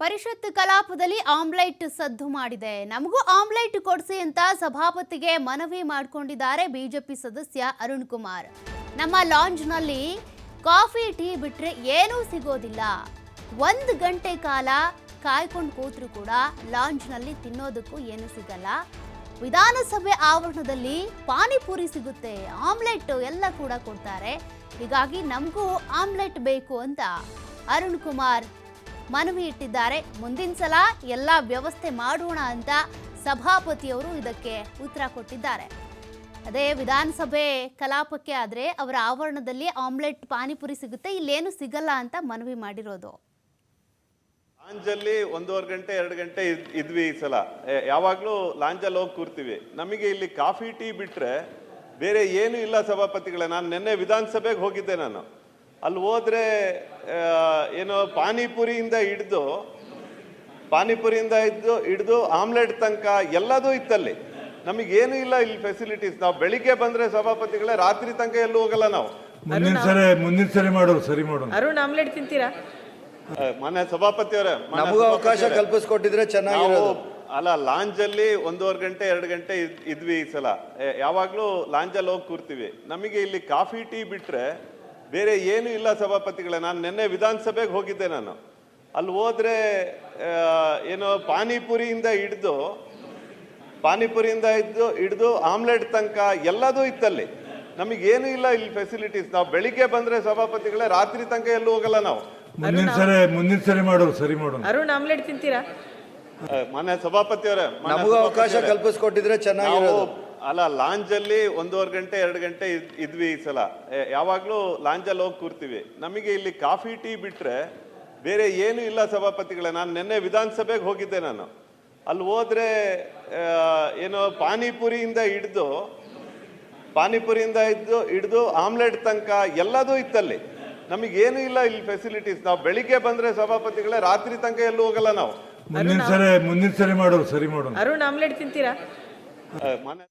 ಪರಿಷತ್ ಕಲಾಪದಲ್ಲಿ ಆಮ್ಲೆಟ್ ಸದ್ದು ಮಾಡಿದೆ. ನಮಗೂ ಆಮ್ಲೆಟ್ ಕೊಡಿಸಿ ಅಂತ ಸಭಾಪತಿಗೆ ಮನವಿ ಮಾಡಿಕೊಂಡಿದ್ದಾರೆ ಬಿಜೆಪಿ ಸದಸ್ಯ ಅರುಣ್ ಕುಮಾರ್. ನಮ್ಮ ಲಾಂಜ್ನಲ್ಲಿ ಕಾಫಿ ಟೀ ಬಿಟ್ರೆ ಏನೂ ಸಿಗೋದಿಲ್ಲ. 1 ಗಂಟೆ ಕಾಲ ಕಾಯ್ಕೊಂಡು ಕೂತ್ರು ಕೂಡ ಲಾಂಜ್ನಲ್ಲಿ ತಿನ್ನೋದಕ್ಕೂ ಏನೂ ಸಿಗಲ್ಲ. ವಿಧಾನಸಭೆ ಆವರಣದಲ್ಲಿ ಪಾನಿಪುರಿ ಸಿಗುತ್ತೆ, ಆಮ್ಲೆಟ್ ಎಲ್ಲ ಕೂಡ ಕೊಡ್ತಾರೆ. ಹೀಗಾಗಿ ನಮಗೂ ಆಮ್ಲೆಟ್ ಬೇಕು ಅಂತ ಅರುಣ್ ಕುಮಾರ್ ಮನವಿ ಇಟ್ಟಿದ್ದಾರೆ. ಮುಂದಿನ ಸಲ ಎಲ್ಲ ವ್ಯವಸ್ಥೆ ಮಾಡೋಣ ಅಂತ ಸಭಾಪತಿಯವರು ಇದಕ್ಕೆ ಉತ್ತರ ಕೊಟ್ಟಿದ್ದಾರೆ. ಅದೇ ವಿಧಾನಸಭೆ ಕಲಾಪಕ್ಕೆ ಆದರೆ ಅವರ ಆವರಣದಲ್ಲಿ ಆಮ್ಲೆಟ್ ಪಾನಿಪುರಿ ಸಿಗುತ್ತೆ, ಇಲ್ಲೇನು ಸಿಗಲ್ಲ ಅಂತ ಮನವಿ ಮಾಡಿರೋದು. ಲಾಂಜಲ್ಲಿ 1.5 ಗಂಟೆ 2 ಗಂಟೆ ಇದ್ವಿ. ಈ ಸಲ ಯಾವಾಗಲೂ ಲಾಂಜಲ್ಲಿ ಹೋಗಿ ಕೂರ್ತೀವಿ. ನಮಗೆ ಇಲ್ಲಿ ಕಾಫಿ ಟೀ ಬಿಟ್ರೆ ಬೇರೆ ಏನು ಇಲ್ಲ ಸಭಾಪತಿಗಳೇ. ನಾನು ನಿನ್ನೆ ವಿಧಾನಸಭೆಗೆ ಹೋಗಿದ್ದೆ. ನಾನು ಅಲ್ಲಿ ಹೋದ್ರೆ ಏನೋ ಪಾನಿಪುರಿಯಿಂದ ಹಿಡಿದು ಆಮ್ಲೆಟ್ ತನಕ ಎಲ್ಲದೂ ಇತ್ತಲ್ಲಿ. ನಮಗೇನು ಇಲ್ಲ ಇಲ್ಲಿ ಫೆಸಿಲಿಟೀಸ್. ನಾವು ಬೆಳಿಗ್ಗೆ ಬಂದ್ರೆ ಸಭಾಪತಿಗಳೇ ರಾತ್ರಿ ತನಕ ಎಲ್ಲೂ ಹೋಗಲ್ಲ. ನಾವು ಮುಂದಿನ ಸರಿ ಮಾಡೋರು ಸರಿ ಮಾಡೋಣ. ಅರುಣ್ ಆಮ್ಲೆಟ್ ತಿಂತೀರಾ? ಮನೆ ಸಭಾಪತಿಯವರೇ, ನಮಗೂ ಅವಕಾಶ ಕಲ್ಪಿಸ್ಕೊಟ್ಟಿದ್ರೆ ಚೆನ್ನಾಗಿರೋದು. ಅಲ್ಲ, ಲಾಂಜಲ್ಲಿ 1.5 ಗಂಟೆ 2 ಗಂಟೆ ಇದ್ವಿ. ಈ ಸಲ ಯಾವಾಗಲೂ ಲಾಂಜಲ್ಲಿ ಹೋಗಿ ಕೂರ್ತೀವಿ. ನಮಗೆ ಇಲ್ಲಿ ಕಾಫಿ ಟೀ ಬಿಟ್ರೆ ಬೇರೆ ಏನು ಇಲ್ಲ ಸಭಾಪತಿಗಳೇ. ನಾನು ನಿನ್ನೆ ವಿಧಾನಸಭೆಗೆ ಹೋಗಿದ್ದೆ. ನಾನು ಅಲ್ಲಿ ಹೋದ್ರೆ ಏನೋ ಪಾನಿಪುರಿಯಿಂದ ಹಿಡಿದು ಆಮ್ಲೆಟ್ ತನಕ ಎಲ್ಲದೂ ಇತ್ತಲ್ಲಿ. ನಮಗೇನು ಇಲ್ಲ ಇಲ್ಲಿ ಫೆಸಿಲಿಟೀಸ್. ನಾವು ಬೆಳಿಗ್ಗೆ ಬಂದ್ರೆ ಸಭಾಪತಿಗಳೇ ರಾತ್ರಿ ತನಕ ಎಲ್ಲೂ ಹೋಗಲ್ಲ. ನಾವು ಮುಂದಿನ ಸರಿ ಮಾಡೋರು ಸರಿ ಮಾಡೋಣ. ಅರುಣ್ ಆಮ್ಲೆಟ್ ತಿಂತೀರಾ? ಮನೆ ಸಭಾಪತಿಯವರೇ, ನಮಗೂ ಅವಕಾಶ ಕಲ್ಪಿಸ್ಕೊಟ್ಟಿದ್ರೆ ಚೆನ್ನಾಗಿರೋದು. ಅಲ್ಲ, ಲಾಂಜಲ್ಲಿ 1.5 ಗಂಟೆ 2 ಗಂಟೆ ಇದ್ವಿ. ಈ ಸಲ ಯಾವಾಗಲೂ ಲಾಂಜಲ್ಲಿ ಹೋಗಿ ಕೂರ್ತೀವಿ. ನಮಗೆ ಇಲ್ಲಿ ಕಾಫಿ ಟೀ ಬಿಟ್ರೆ ಬೇರೆ ಏನು ಇಲ್ಲ ಸಭಾಪತಿಗಳೇ. ನಾನು ನಿನ್ನೆ ವಿಧಾನಸಭೆಗೆ ಹೋಗಿದ್ದೆ. ನಾನು ಅಲ್ಲಿ ಹೋದ್ರೆ ಏನೋ ಪಾನಿಪುರಿಯಿಂದ ಹಿಡಿದು ಆಮ್ಲೆಟ್ ತನಕ ಎಲ್ಲದೂ ಇತ್ತಲ್ಲಿ. ನಮಗೇನು ಇಲ್ಲ ಇಲ್ಲಿ ಫೆಸಿಲಿಟೀಸ್. ನಾವು ಬೆಳಿಗ್ಗೆ ಬಂದ್ರೆ ಸಭಾಪತಿಗಳೇ ರಾತ್ರಿ ತನಕ ಎಲ್ಲೂ ಹೋಗಲ್ಲ. ನಾವು ಮುಂದಿನ ಸರಿ ಮಾಡೋರು ಸರಿ ಮಾಡೋಣ. ಅರುಣ್ ಆಮ್ಲೆಟ್ ತಿಂತೀರಾ? ಮನೆ